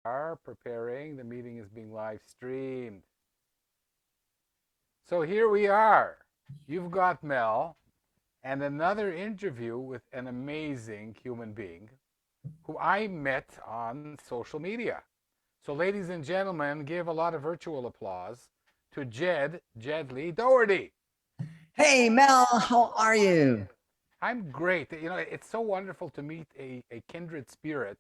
are preparing. The meeting is being live streamed. So here we are. You've got Mel and another interview with an amazing human being who I met on social media. So, ladies and gentlemen, give a lot of virtual applause to Jed Jedlie Doherty. Hey Mel, how are you? I'm great. It's so wonderful to meet a kindred spirit.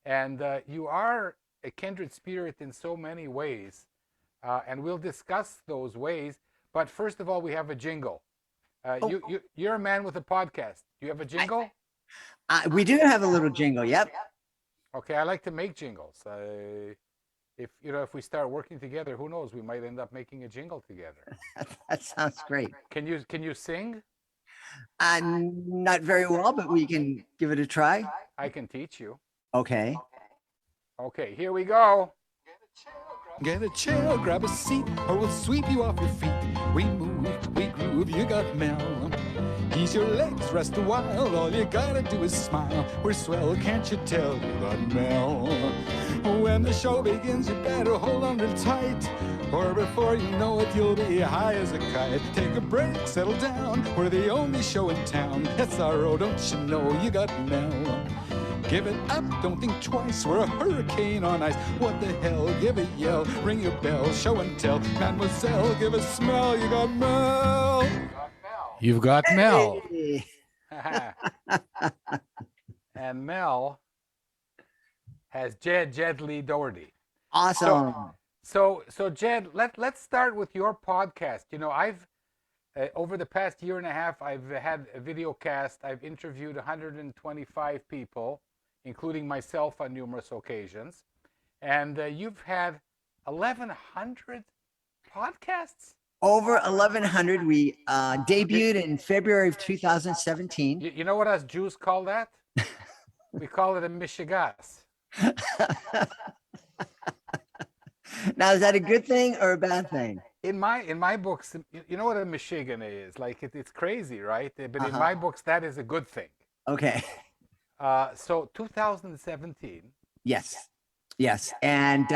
And you are a kindred spirit in so many ways. And we'll discuss those ways. But first of all, we have a jingle. Oh, You're a man with a podcast. Do you have a jingle? we do have a little jingle. Yep. Okay, I like to make jingles. If we start working together, who knows? We might end up making a jingle together. That sounds great. Can you sing? Not very well, but we can give it a try. I can teach you. Okay. Okay, here we go. Get a chair, grab a seat, or we'll sweep you off your feet. We move, we groove, you got Mel. Ease your legs, rest a while, all you gotta do is smile. We're swell, can't you tell, you got Mel. When the show begins, you better hold on real tight, or before you know it, you'll be high as a kite. Take a break, settle down, we're the only show in town. SRO, don't you know, you got Mel. Give it up, don't think twice, we're a hurricane on ice. What the hell, give a yell, ring your bell, show and tell. Mademoiselle, give a smell, you got Mel. You've got Mel. Hey. And Mel has Jed Jedlie Doherty. Awesome. So Jed, let's start with your podcast. I've over the past year and a half, I've had a video cast. I've interviewed 125 people, including myself on numerous occasions. And you've had 1,100 podcasts? Over 1,100. We debuted in February of 2017. You know what us Jews call that? We call it a mishigas. Now, is that a good thing or a bad thing? In my books, you know what a Michigan is? Like it's crazy, right? But in Uh-huh. my books, that is a good thing. Okay. So 2017. Yes. And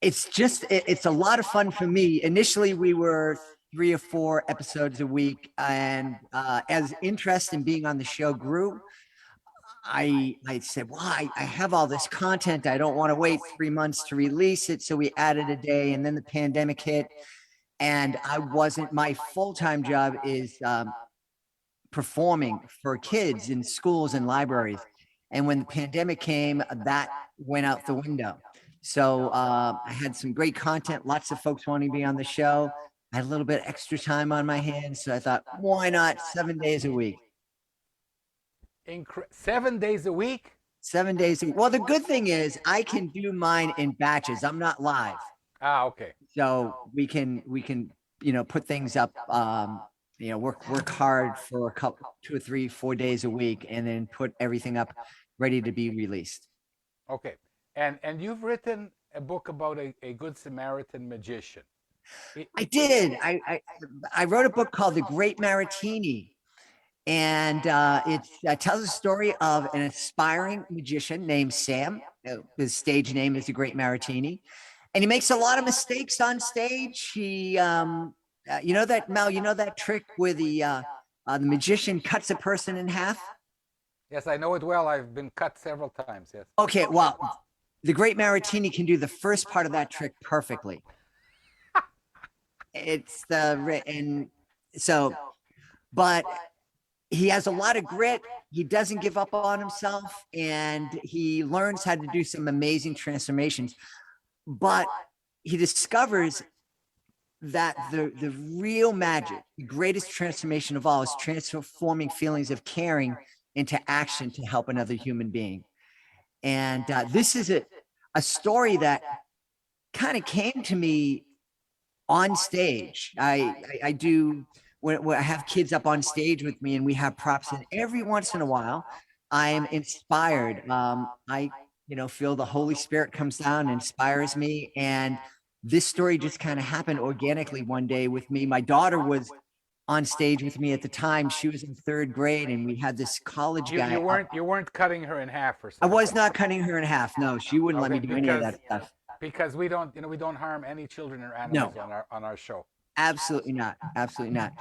it's a lot of fun for me. Initially, we were 3 or 4 episodes a week, and as interest in being on the show grew, I said, well, I have all this content. I don't want to wait 3 months to release it. So we added a day, and then the pandemic hit, and my full-time job is performing for kids in schools and libraries. And when the pandemic came, that went out the window. So I had some great content, lots of folks wanting to be on the show. I had a little bit extra time on my hands. So I thought, why not 7 days a week? 7 days a week? 7 days a week. Well, the good thing is I can do mine in batches. I'm not live. Okay. So we can put things up, work hard for a couple, 2 or 3, 4 days a week, and then put everything up ready to be released. Okay. And you've written a book about a Good Samaritan magician. I did. I wrote a book called The Great Maritini. And it tells a story of an aspiring magician named Sam. His stage name is the Great Maritini. And he makes a lot of mistakes on stage. He, Mel, that trick where the magician cuts a person in half? Yes, I know it well. I've been cut several times, yes. Okay, well, the Great Maritini can do the first part of that trick perfectly. But he has a lot of grit. He doesn't give up on himself, and he learns how to do some amazing transformations. But he discovers that the real magic, the greatest transformation of all, is transforming feelings of caring into action to help another human being. And this is a story that kind of came to me on stage. I do. When I have kids up on stage with me and we have props, and every once in a while I am inspired. I feel the Holy Spirit comes down and inspires me. And this story just kind of happened organically one day with me. My daughter was on stage with me at the time. She was in 3rd grade, and we had this college guy. You weren't cutting her in half or I something. was not cutting her in half. No, she wouldn't let me do any of that stuff. Because we don't harm any children or animals on our show. Absolutely not. Absolutely not.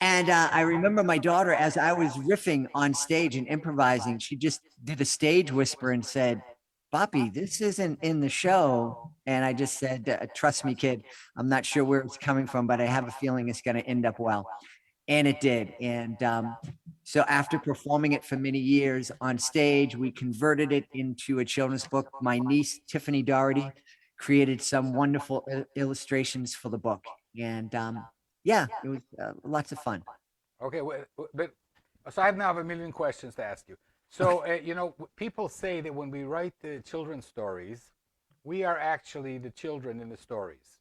And I remember my daughter, as I was riffing on stage and improvising, she just did a stage whisper and said, "Boppy, this isn't in the show." And I just said, "Trust me, kid, I'm not sure where it's coming from, but I have a feeling it's going to end up well." And it did. And so after performing it for many years on stage, we converted it into a children's book. My niece, Tiffany Doherty, created some wonderful illustrations for the book. And yeah, it was lots of fun. Okay, but so I now have a million questions to ask you. So people say that when we write the children's stories, we are actually the children in the stories,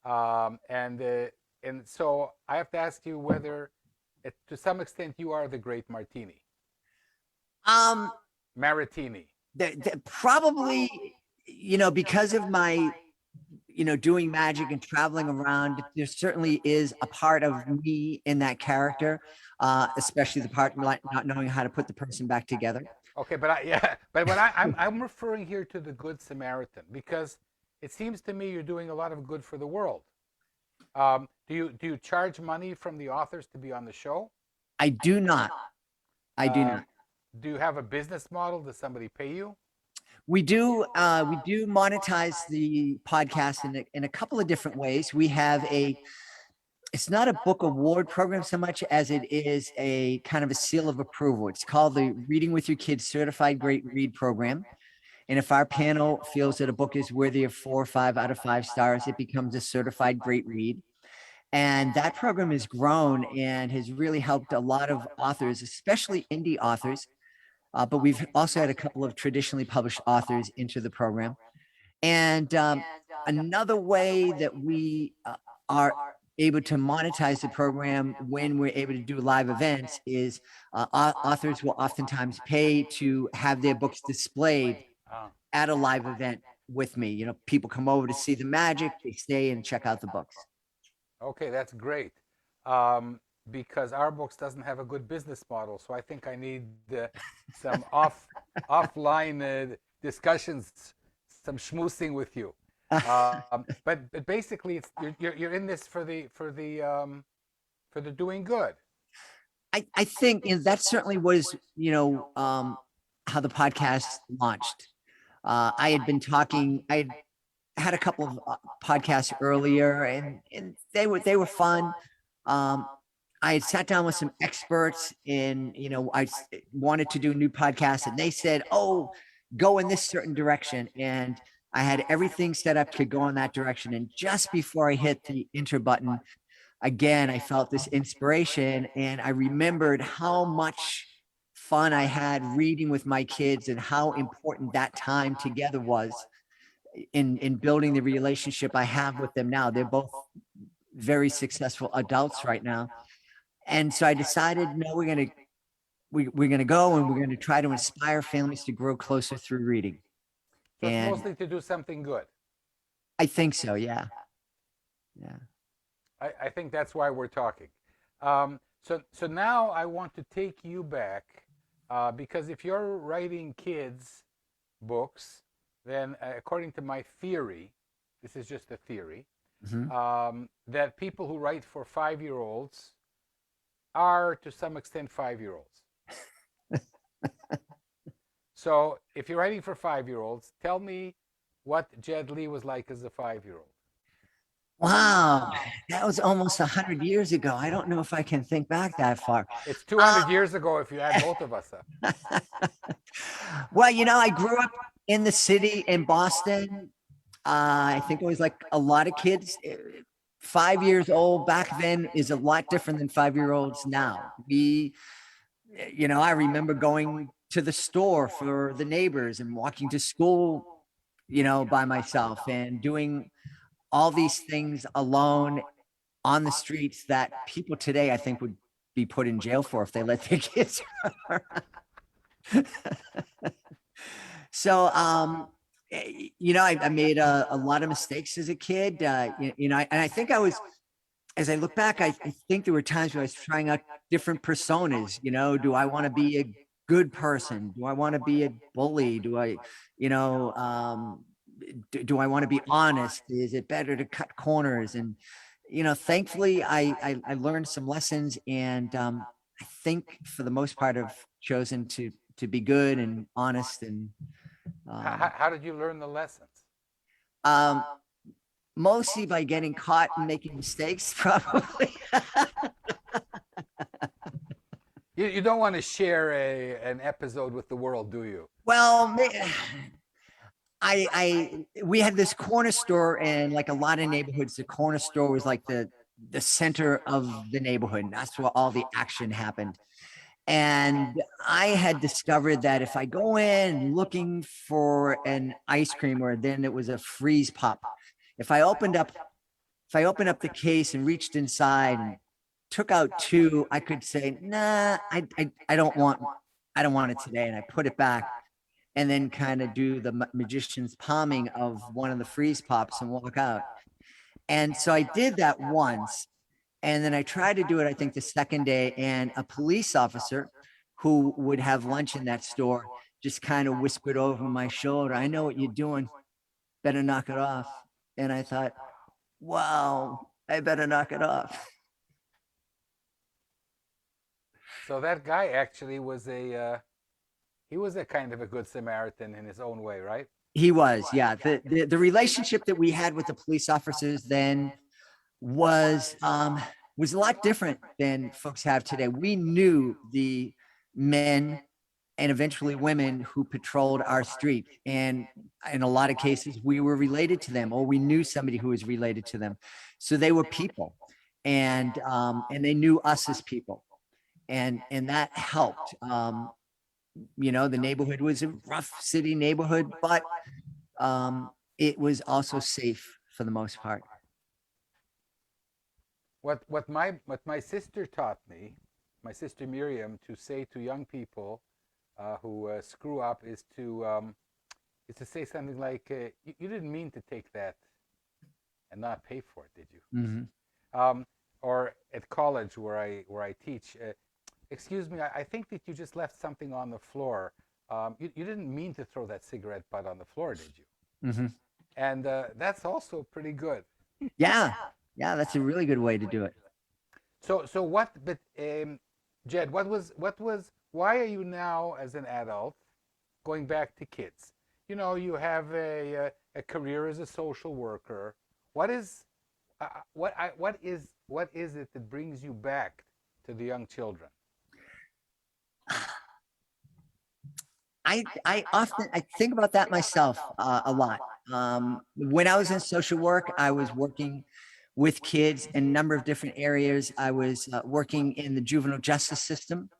and so I have to ask you whether, to some extent, you are the great Martini. Maritini. Probably, because of my doing magic and traveling around, there certainly is a part of me in that character, especially the part not knowing how to put the person back together. Okay, but I'm referring here to the Good Samaritan, because it seems to me you're doing a lot of good for the world. Do you charge money from the authors to be on the show? I do not. I do not. Do you have a business model? Does somebody pay you? We do monetize the podcast in a couple of different ways. We have it's not a book award program so much as it is a kind of a seal of approval. It's called the Reading with Your Kids Certified Great Read Program. And if our panel feels that a book is worthy of 4 or 5 out of 5 stars, it becomes a certified great read. And that program has grown and has really helped a lot of authors, especially indie authors. But we've also had a couple of traditionally published authors into the program. And another way that we are able to monetize the program when we're able to do live events is authors will oftentimes pay to have their books displayed at a live event with me. People come over to see the magic, they stay and check out the books. Okay, that's great. Because our books doesn't have a good business model, so I think I need some offline discussions, some schmoozing with you. But basically, you're in this for the doing good. I think that certainly was how the podcast launched. I had been talking. I had a couple of podcasts earlier, and they were fun. I had sat down with some experts and, I wanted to do a new podcast, and they said, "Oh, go in this certain direction." And I had everything set up to go in that direction. And just before I hit the enter button, again, I felt this inspiration, and I remembered how much fun I had reading with my kids and how important that time together was in building the relationship I have with them now. They're both very successful adults right now. And so I decided, no, we're gonna go and we're gonna try to inspire families to grow closer through reading. So it's mostly to do something good. I think so, yeah. I think that's why we're talking. So now I want to take you back, because if you're writing kids' books, then according to my theory, this is just a theory, that people who write for 5-year-olds are to some extent 5-year-olds. So if you're writing for 5-year-olds, tell me what Jed Lee was like as a 5-year-old. Wow, that was almost 100 years ago. I don't know if I can think back that far. It's 200 years ago if you add both of us up. Well, I grew up in the city in Boston. I think it was like a lot of kids. 5 years old back then is a lot different than 5-year-olds now. I remember going to the store for the neighbors and walking to school, by myself and doing all these things alone on the streets that people today, I think, would be put in jail for if they let their kids run around. So, I made a lot of mistakes as a kid, and I think I was as I look back, I think there were times where I was trying out different personas. Do I want to be a good person? Do I want to be a bully? Do I, you know, do I want to be honest? Is it better to cut corners? And thankfully, I learned some lessons, and I think for the most part, I've chosen to be good and honest. And How did you learn the lessons? um, mostly by getting caught and making mistakes, probably. You don't want to share an episode with the world, do you? Well, we had this corner store, and like a lot of neighborhoods, the corner store was like the center of the neighborhood. And that's where all the action happened. And I had discovered that if I go in looking for an ice cream, or then it was a freeze pop, if I opened up the case and reached inside and took out two, I could say, nah, I don't want it today. And I put it back, and then kind of do the magician's palming of one of the freeze pops and walk out. And so I did that once. And then I tried to do it, I think, the second day. And a police officer who would have lunch in that store just kind of whispered over my shoulder, "I know what you're doing. Better knock it off." And I thought, wow, I better knock it off. So that guy actually was he was a kind of a good Samaritan in his own way, right? He was, yeah. The relationship that we had with the police officers then was a lot different than folks have today. We knew the men and eventually women who patrolled our street, and in a lot of cases we were related to them, or we knew somebody who was related to them. So they were people, and they knew us as people, and that helped. The neighborhood was a rough city neighborhood, but it was also safe for the most part. What my sister taught me, my sister Miriam, to say to young people who screw up is to say something like, you didn't mean to take that and not pay for it, did you?" Mm-hmm. Or at college where I teach, "Excuse me, I think that you just left something on the floor. You didn't mean to throw that cigarette butt on the floor, did you?" Mm-hmm. And that's also pretty good. Yeah, that's a really good way to do it. So what? But Jed, why are you now, as an adult, going back to kids? You have a career as a social worker. What is it that brings you back to the young children? I often think about that myself a lot. When I was in social work, I was working with kids in a number of different areas. I was working in the juvenile justice system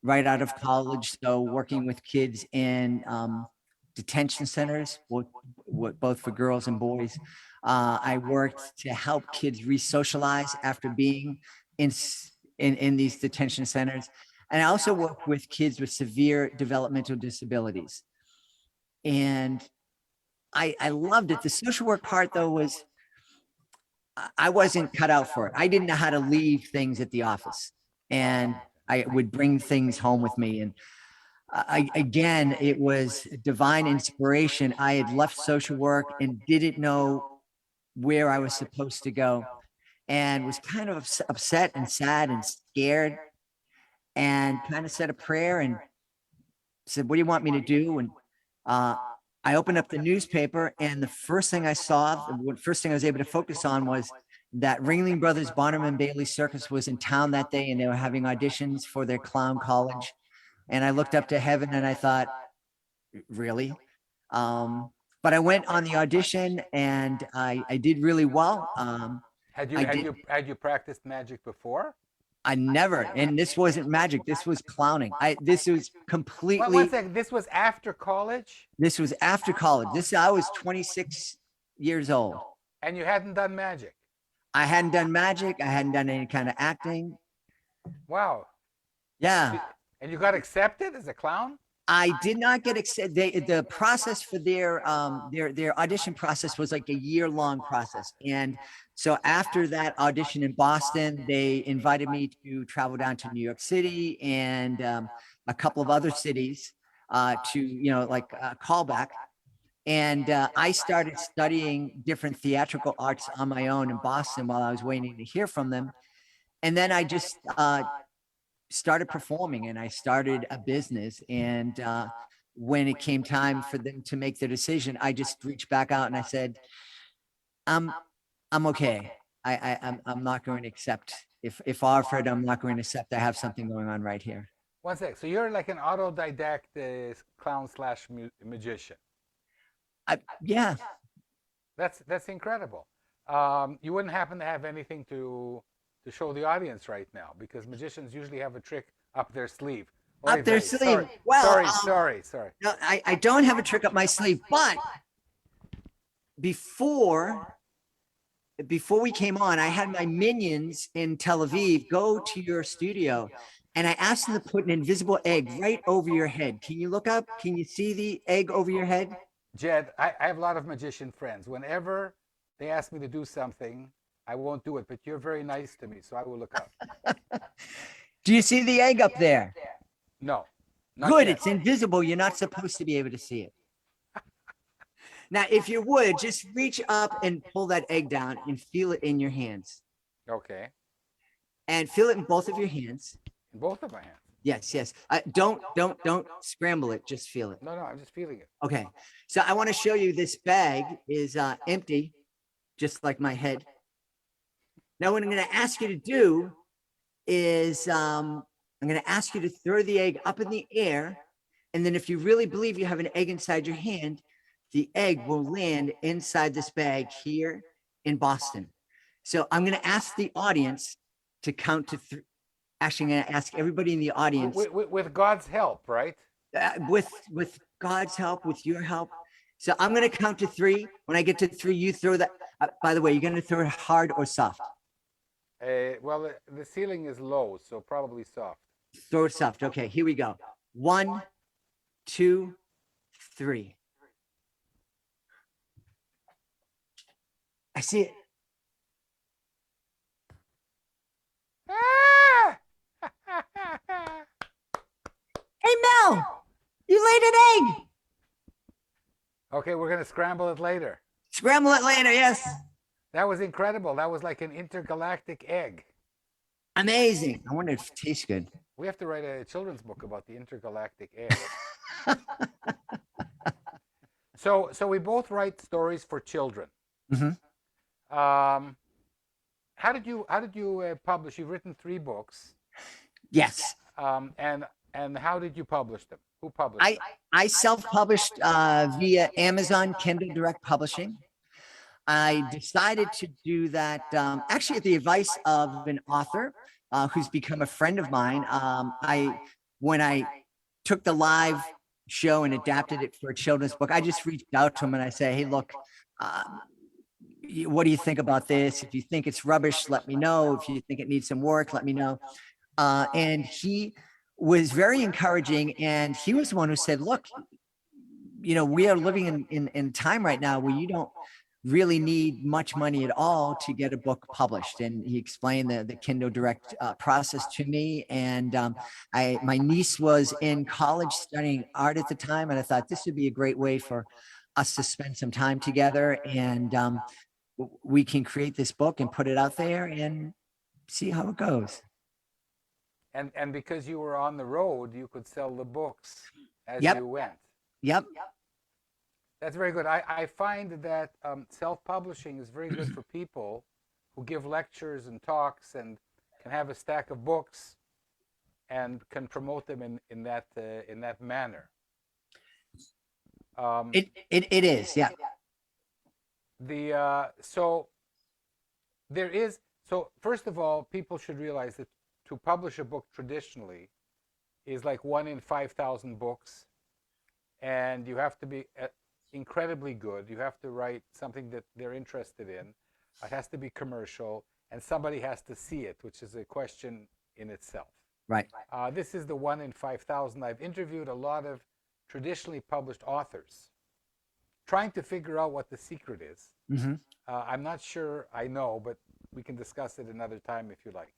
right out of college, so working with kids in detention centers, both for girls and boys. I worked to help kids re-socialize after being in these detention centers. And I also work with kids with severe developmental disabilities. And I loved it. The social work part, though, was I wasn't cut out for it. I didn't know how to leave things at the office, and I would bring things home with me. And again, it was divine inspiration. I had left social work and didn't know where I was supposed to go, and was kind of upset and sad and scared, and kind of said a prayer and said, "What do you want me to do?" And I opened up the newspaper, and the first thing I saw, the first thing I was able to focus on, was that Ringling Brothers Barnum and Bailey Circus was in town that day, and they were having auditions for their clown college. And I looked up to heaven and I thought, really? But I went on the audition, and I did really well. Had you practiced magic before? I never, and this wasn't magic. This was clowning. This was completely. One second. This was after college? This was after college. I was 26 years old. And you hadn't done magic? I hadn't done magic. I hadn't done any kind of acting. Wow. Yeah. And you got accepted as a clown? I did not get accepted. The process for their audition process was like a year-long process. And so after that audition in Boston, they invited me to travel down to New York City and a couple of other cities to, like callback. And I started studying different theatrical arts on my own in Boston while I was waiting to hear from them. And then I just started performing and I started a business. And when it came time for them to make their decision, I just reached back out and I said, I'm okay. I'm not going to accept. If offered, I'm not going to accept. I have something going on right here. One sec. So you're like an autodidact clown slash magician. Yeah. That's incredible. You wouldn't happen to have anything to show the audience right now, because magicians usually have a trick up their sleeve. Up their sleeve. Sorry. Well, sorry. No, I don't have a trick up my sleeve, but before we came on, I had my minions in Tel Aviv go to your studio and I asked them to put an invisible egg right over your head. Can you look up? Can you see the egg over your head? Jed, I have a lot of magician friends. Whenever they ask me to do something, I won't do it, but you're very nice to me, so I will look up. Do you see the egg up there? No. Good, yet. it's invisible. You're not supposed to be able to see it. Now, if you would, just reach up and pull that egg down and feel it in your hands. Okay. And feel it in both of your hands. In both of my hands. Yes. Don't scramble it. Just feel it. No, I'm just feeling it. Okay. So I want to show you this bag is empty, just like my head. Now, what I'm going to ask you to do is I'm going to ask you to throw the egg up in the air. And then if you really believe you have an egg inside your hand, the egg will land inside this bag here in Boston. So I'm going to ask the audience to count to three. Actually, I'm going to ask everybody in the audience. With God's help, right? With God's help, with your help. So I'm going to count to three. When I get to three, you throw that. By the way, you're going to throw it hard or soft? Well, the ceiling is low, so probably soft. Throw it soft. Okay, here we go. 1, 2, 3. I see it. Hey, Mel, you laid an egg. Okay, we're going to scramble it later. Scramble it later, yes. That was incredible. That was like an intergalactic egg. Amazing. I wonder if it tastes good. We have to write a children's book about the intergalactic egg. So we both write stories for children. Mm-hmm. How did you publish? You've written 3 books. Yes. And how did you publish them? Who published them? I self-published via Amazon Kindle Direct Publishing. I decided to do that actually at the advice of an author who's become a friend of mine. When I took the live show and adapted it for a children's book, I just reached out to him and I say, hey, look, what do you think about this? If you think it's rubbish, let me know. If you think it needs some work, let me know. And he was very encouraging. And he was the one who said, look, we are living in time right now where you don't really need much money at all to get a book published. And he explained the Kindle Direct process to me. And my niece was in college studying art at the time. And I thought this would be a great way for us to spend some time together. And we can create this book and put it out there and see how it goes. And because you were on the road, you could sell the books as you went. Yep. That's very good. I find that self-publishing is very good for people who give lectures and talks and can have a stack of books and can promote them in that manner. It is, yeah. So first of all, people should realize that to publish a book traditionally is like 1 in 5,000 books, and you have to be incredibly good. You have to write something that they're interested in. It has to be commercial, and somebody has to see it, which is a question in itself. Right. This is the 1 in 5,000. I've interviewed a lot of traditionally published authors, trying to figure out what the secret is. Mm-hmm. I'm not sure I know, but we can discuss it another time if you like.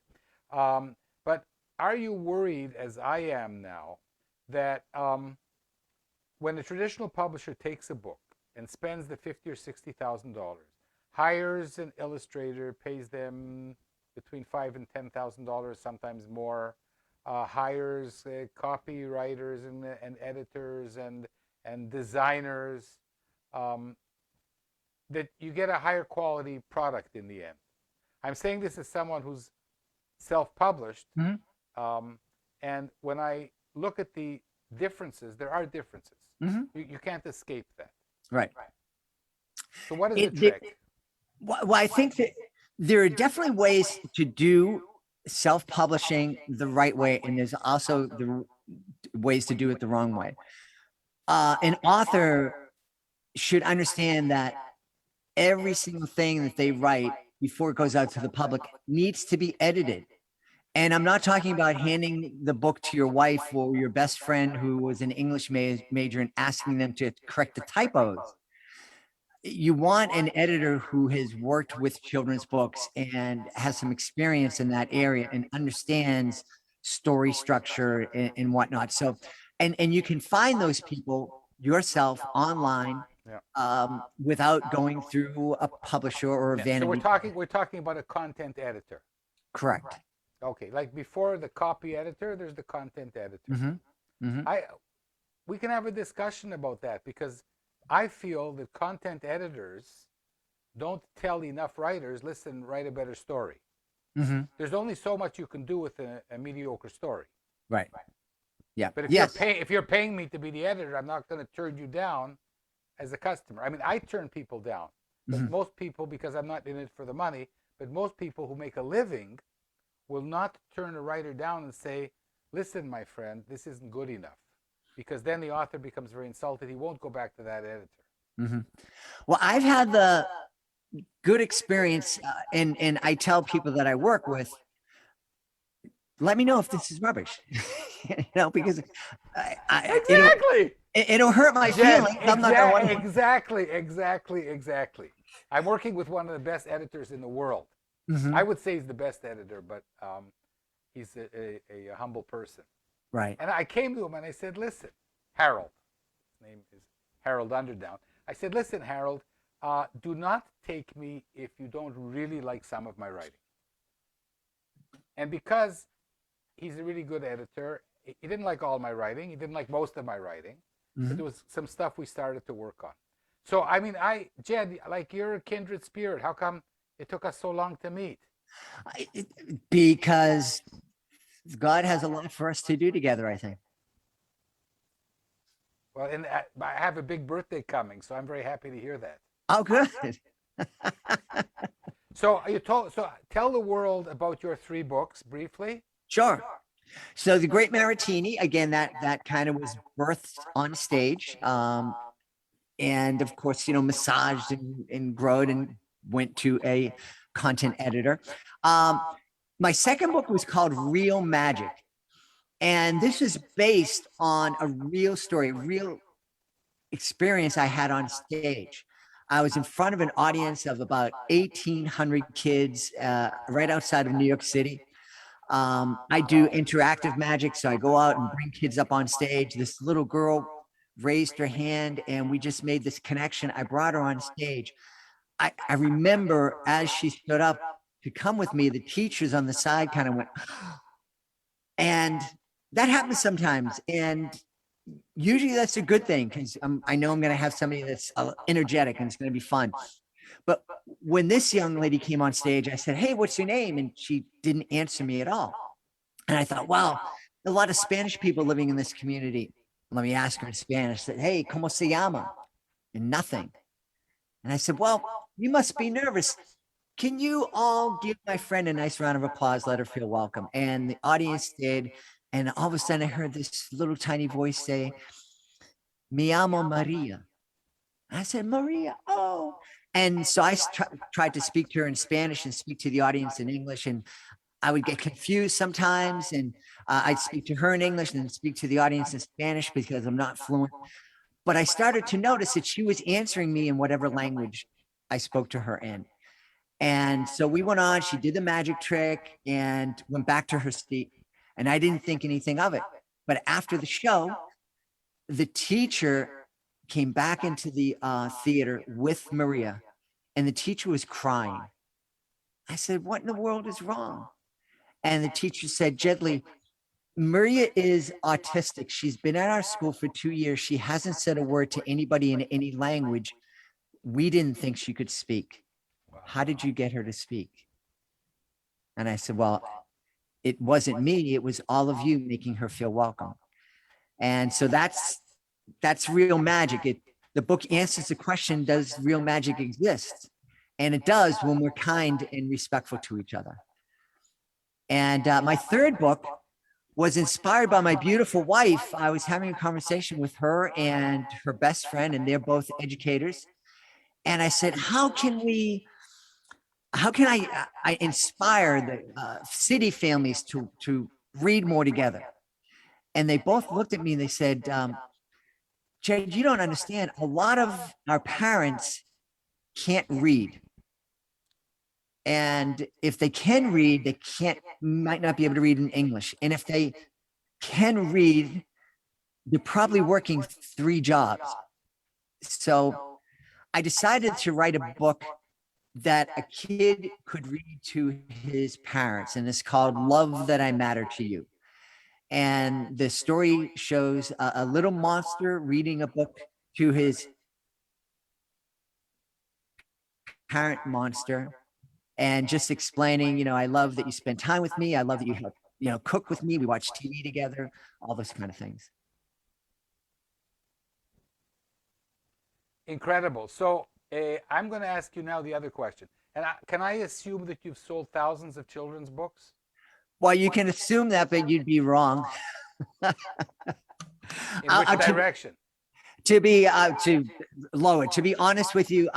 But are you worried, as I am now, that when a traditional publisher takes a book and spends the $50,000 or $60,000, hires an illustrator, pays them between $5,000 and $10,000, sometimes more, hires copywriters and editors and designers, that you get a higher quality product in the end? I'm saying this as someone who's self-published, Mm-hmm. And when I look at the differences, there are differences. Mm-hmm. You can't escape that. Right. So what is the trick? Well, I think that there are definitely ways to do self-publishing the right way, and there's also the ways to do it the wrong way. An author should understand that every single thing that they write before it goes out to the public needs to be edited. And I'm not talking about handing the book to your wife or your best friend who was an English major and asking them to correct the typos. You want an editor who has worked with children's books and has some experience in that area and understands story structure and whatnot. So, and you can find those people yourself online, without going through a publisher or a vanity. So we're talking about a content editor. Correct. Okay, like before the copy editor, there's the content editor. Mm-hmm. Mm-hmm. We can have a discussion about that, because I feel that content editors don't tell enough writers, listen, write a better story. Mm-hmm. There's only so much you can do with a mediocre story. Right. Yeah. But if you're paying me to be the editor, I'm not going to turn you down as a customer. I mean, I turn people down, but most people, because I'm not in it for the money, but most people who make a living will not turn a writer down and say, listen, my friend, this isn't good enough. Because then the author becomes very insulted. He won't go back to that editor. Mm-hmm. Well, I've had the good experience, and I tell people that I work with, let me know if this is rubbish, because exactly. It'll hurt my feelings. I'm not going to Exactly. I'm working with one of the best editors in the world. Mm-hmm. I would say he's the best editor, but he's a humble person. Right. And I came to him and I said, listen, Harold, his name is Harold Underdown. I said, listen, Harold, do not take me if you don't really like some of my writing. And because he's a really good editor, he didn't like all my writing. He didn't like most of my writing. Mm-hmm. But there was some stuff we started to work on. So, I mean, Jed, like, you're a kindred spirit. How come it took us so long to meet? Because God has a lot for us to do together, I think. Well, and I have a big birthday coming, so I'm very happy to hear that. Oh, good. So tell the world about your 3 books briefly. Sure. So The Great Maritini, again, that kind of was birthed on stage. And of course, massaged and growed and went to a content editor. My second book was called Real Magic. And this is based on a real story, real experience I had on stage. I was in front of an audience of about 1,800 kids right outside of New York City. I do interactive magic, so I go out and bring kids up on stage. This little girl raised her hand and we just made this connection. I brought her on stage. I remember as she stood up to come with me, the teachers on the side kind of went, and that happens sometimes. And usually that's a good thing, because I know I'm going to have somebody that's energetic and it's going to be fun. But when this young lady came on stage, I said, hey, what's your name? And she didn't answer me at all. And I thought, wow, a lot of Spanish people living in this community. Let me ask her in Spanish. I said, hey, ¿cómo se llama? And nothing. And I said, well, you must be nervous. Can you all give my friend a nice round of applause? Let her feel welcome. And the audience did. And all of a sudden I heard this little tiny voice say, Me llamo Maria. I said, Maria, oh. And so I tried to speak to her in Spanish and speak to the audience in English. And I would get confused sometimes, and I'd speak to her in English and then speak to the audience in Spanish because I'm not fluent. But I started to notice that she was answering me in whatever language I spoke to her in. And so we went on, she did the magic trick and went back to her seat. And I didn't think anything of it. But after the show, the teacher came back into the theater with Maria, and the teacher was crying. I said, what in the world is wrong? And the teacher said, Jedlie, Maria is autistic. She's been at our school for 2 years. She hasn't said a word to anybody in any language. We didn't think she could speak. How did you get her to speak? And I said, well, it wasn't me. It was all of you making her feel welcome. And so that's real magic. The book answers the question, does real magic exist? And it does when we're kind and respectful to each other. And my third book was inspired by my beautiful wife. I was having a conversation with her and her best friend, and they're both educators. And I said, how can I inspire the city families to read more together? And they both looked at me and they said, Jed, you don't understand. A lot of our parents can't read. And if they can read, they might not be able to read in English. And if they can read, they're probably working 3 jobs. So I decided to write a book that a kid could read to his parents, and it's called Love That I Matter to You. And the story shows a little monster reading a book to his parent monster, and just explaining, I love that you spend time with me. I love that you help, cook with me. We watch TV together, all those kind of things. Incredible. So I'm going to ask you now the other question. And can I assume that you've sold thousands of children's books? Well, you can assume that, but you'd be wrong. In which direction? To be honest with you,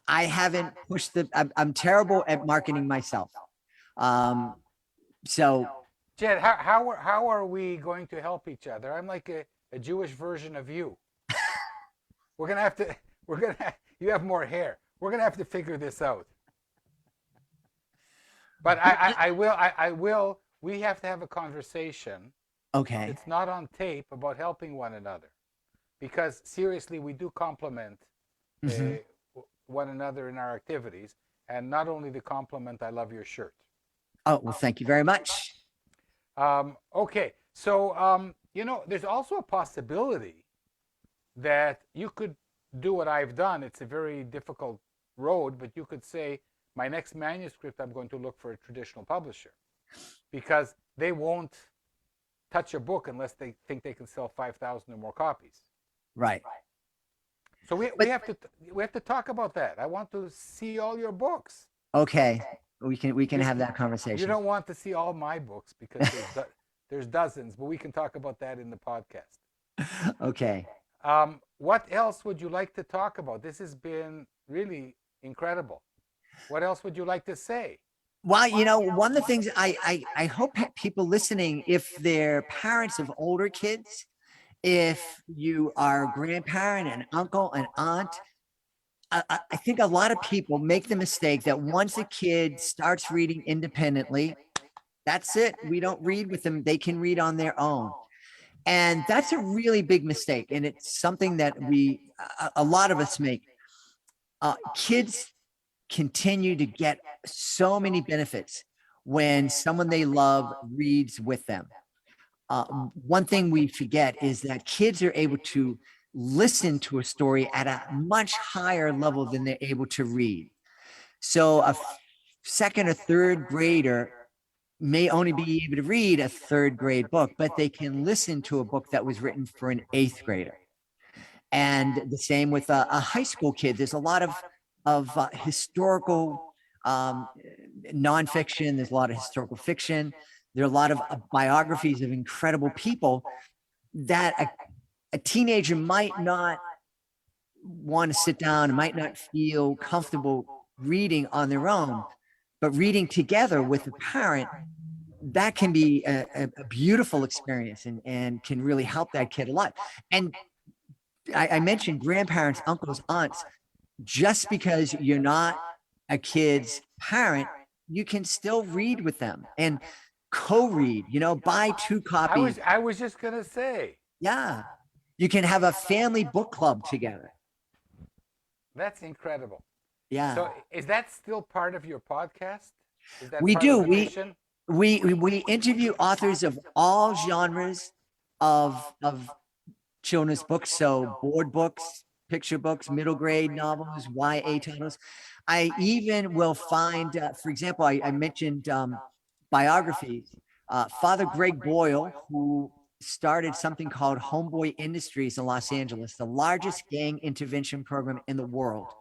I haven't pushed I'm terrible at marketing myself. So Jed, how are we going to help each other? I'm like a Jewish version of you. You have more hair. We're going to have to figure this out. But I will, we have to have a conversation. Okay. It's not on tape, about helping one another. Because seriously, we do complement one another in our activities. And not only the compliment, I love your shirt. Oh, well, thank you very much. Okay. So, there's also a possibility that you could do what I've done. It's a very difficult road, but you could say, my next manuscript, I'm going to look for a traditional publisher, because they won't touch a book unless they think they can sell 5,000 or more copies. Right. So we have to talk about that. I want to see all your books. Okay. We can have that conversation. You don't want to see all my books because there's dozens, but we can talk about that in the podcast. Okay. What else would you like to talk about? This has been really incredible. What else would you like to say? Well, one of the things I hope people listening, if they're parents of older kids, if you are a grandparent, an uncle, an aunt, I think a lot of people make the mistake that once a kid starts reading independently, that's it. We don't read with them. They can read on their own. And that's a really big mistake. And it's something that a lot of us make. Kids continue to get so many benefits when someone they love reads with them. One thing we forget is that kids are able to listen to a story at a much higher level than they're able to read. So a second or third grader may only be able to read a 3rd grade book, but they can listen to a book that was written for an 8th grader. And the same with a high school kid. There's a lot of historical nonfiction. There's a lot of historical fiction. There are a lot of biographies of incredible people that a teenager might not want to sit down and might not feel comfortable reading on their own. but reading together with a parent, that can be a beautiful experience and can really help that kid a lot. And I mentioned grandparents, uncles, aunts. Just because you're not a kid's parent, you can still read with them and co-read, buy 2 copies. I was just gonna say. Yeah. You can have a family book club together. That's incredible. Yeah. So is that still part of your podcast? Is that We part do. of the mission? We interview authors of all genres of children's books. So board books, picture books, middle grade novels, YA titles. I even will find, for example, I mentioned biographies. Father Greg Boyle, who started something called Homeboy Industries in Los Angeles, the largest gang intervention program in the world.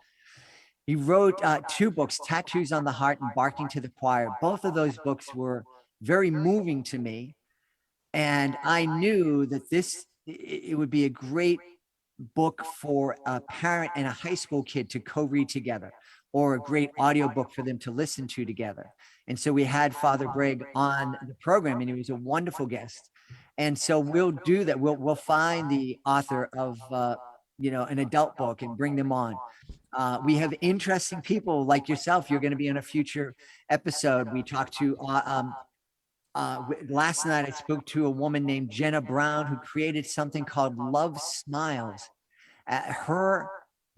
He wrote 2 books, Tattoos on the Heart and Barking to the Choir. Both of those books were very moving to me. And I knew that it would be a great book for a parent and a high school kid to co-read together, or a great audiobook for them to listen to together. And so we had Father Greg on the program, and he was a wonderful guest. And so we'll do that. We'll find the author of an adult book and bring them on. We have interesting people like yourself. You're going to be in a future episode. We talked to last night I spoke to a woman named Jenna Brown, who created something called Love Smiles. Her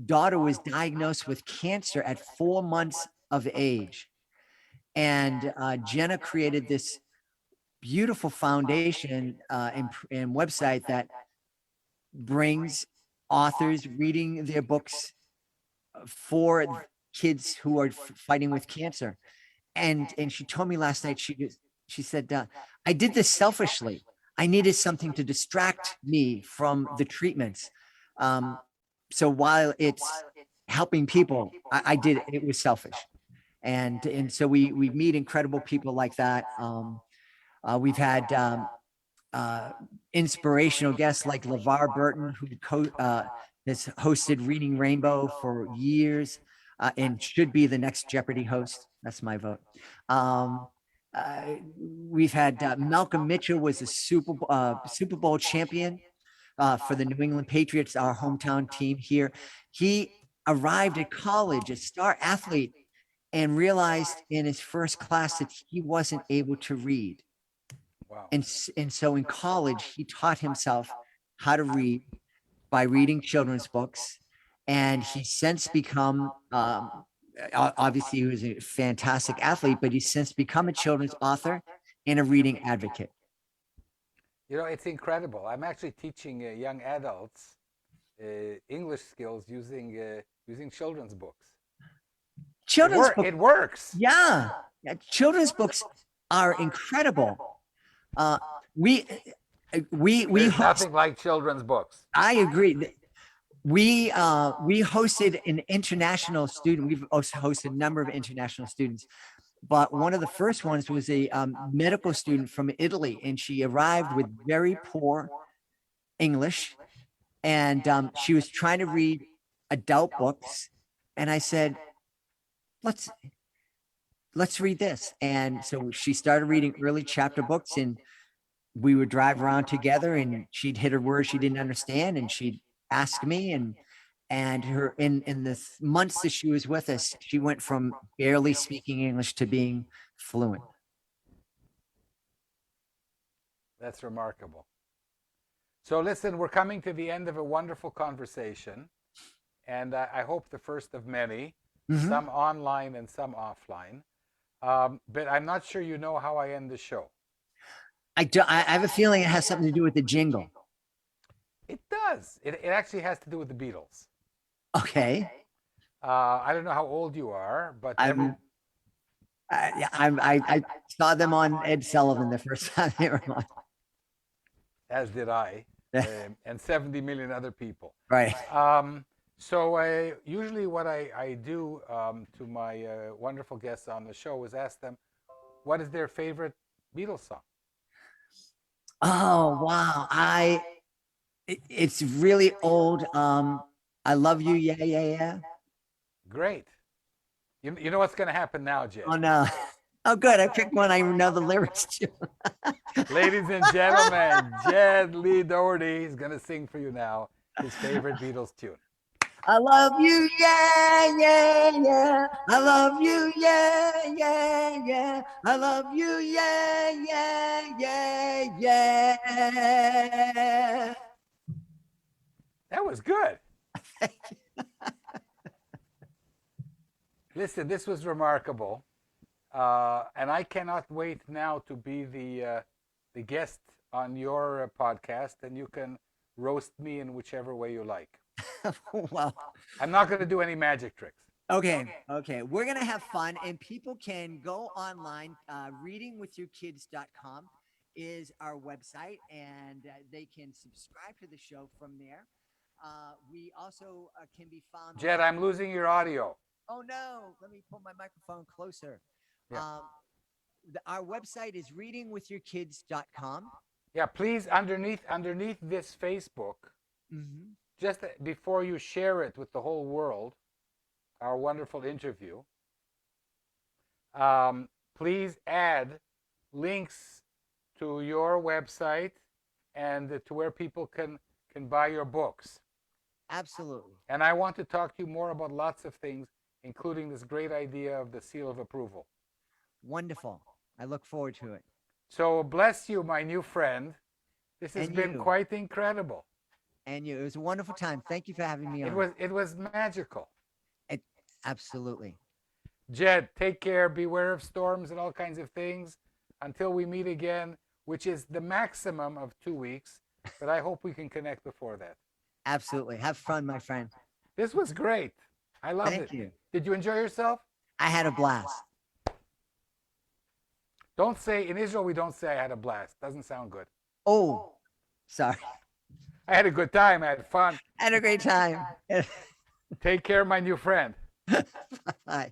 daughter was diagnosed with cancer at 4 months of age. And Jenna created this beautiful foundation and website that brings authors reading their books for kids who are fighting with cancer. And she told me last night, she said, I did this selfishly. I needed something to distract me from the treatments. So while it's helping people, I did it. It was selfish. And so we meet incredible people like that. We've had inspirational guests like LeVar Burton, who has hosted Reading Rainbow for years and should be the next Jeopardy host. That's my vote. We've had Malcolm Mitchell was a Super Bowl champion for the New England Patriots, our hometown team here. He arrived at college, a star athlete, and realized in his first class that he wasn't able to read. Wow. And so in college, he taught himself how to read by reading children's books. And he's since become, obviously he was a fantastic athlete, but he's since become a children's author and a reading advocate. It's incredible. I'm actually teaching young adults English skills using children's books. Children's books. It works. Yeah. Children's books are incredible. We There's nothing like children's books. I agree. We hosted an international student. We've also hosted a number of international students, but one of the first ones was a medical student from Italy, and she arrived with very poor English, and she was trying to read adult books. And I said, let's read this. And so she started reading early chapter books, and we would drive around together, and she'd hit a word she didn't understand, and she'd ask me, and her in the months that she was with us, she went from barely speaking English to being fluent. That's remarkable. So listen, we're coming to the end of a wonderful conversation, and I hope the first of many, some online and some offline. But I'm not sure you know how I end the show. I have a feeling it has something to do with the jingle. It does. It actually has to do with the Beatles. Okay. I don't know how old you are, but I saw them on Ed Sullivan the first time they were on. As did I, and 70 million other people. Right. So usually what I do to my wonderful guests on the show is ask them, what is their favorite Beatles song? Oh, wow. It's really old. I Love You, Yeah, Yeah, Yeah. Great. You know what's going to happen now, Jed? Oh no. Oh, good. I picked one I know the lyrics to. Ladies and gentlemen, Jed Lee Doherty is going to sing for you now his favorite Beatles tune. I love you, yeah, yeah, yeah. I love you, yeah, yeah, yeah. I love you, yeah, yeah, yeah, yeah. That was good. Listen, this was remarkable. And I cannot wait now to be the guest on your podcast, and you can roast me in whichever way you like. Well, I'm not going to do any magic tricks. okay. We're going to have fun, and people can go online. Readingwithyourkids.com is our website, and they can subscribe to the show from there. We also can be found. Jed, I'm losing your audio. Oh, no. Let me pull my microphone closer. Yeah. Our website is readingwithyourkids.com. Yeah, please, underneath this Facebook, just before you share it with the whole world, our wonderful interview, please add links to your website and to where people can buy your books. Absolutely. And I want to talk to you more about lots of things, including this great idea of the seal of approval. Wonderful. I look forward to it. So bless you, my new friend. This has been quite incredible. And you. It was a wonderful time. Thank you for having me on. It was magical. Absolutely. Jed, take care. Beware of storms and all kinds of things until we meet again, which is the maximum of 2 weeks. But I hope we can connect before that. Absolutely. Have fun, my friend. This was great. I loved it. Thank you. Did you enjoy yourself? I had a blast. Don't say, in Israel, we don't say I had a blast. Doesn't sound good. Oh, sorry. I had a good time. I had fun. I had a great time. Take care, my new friend. Bye.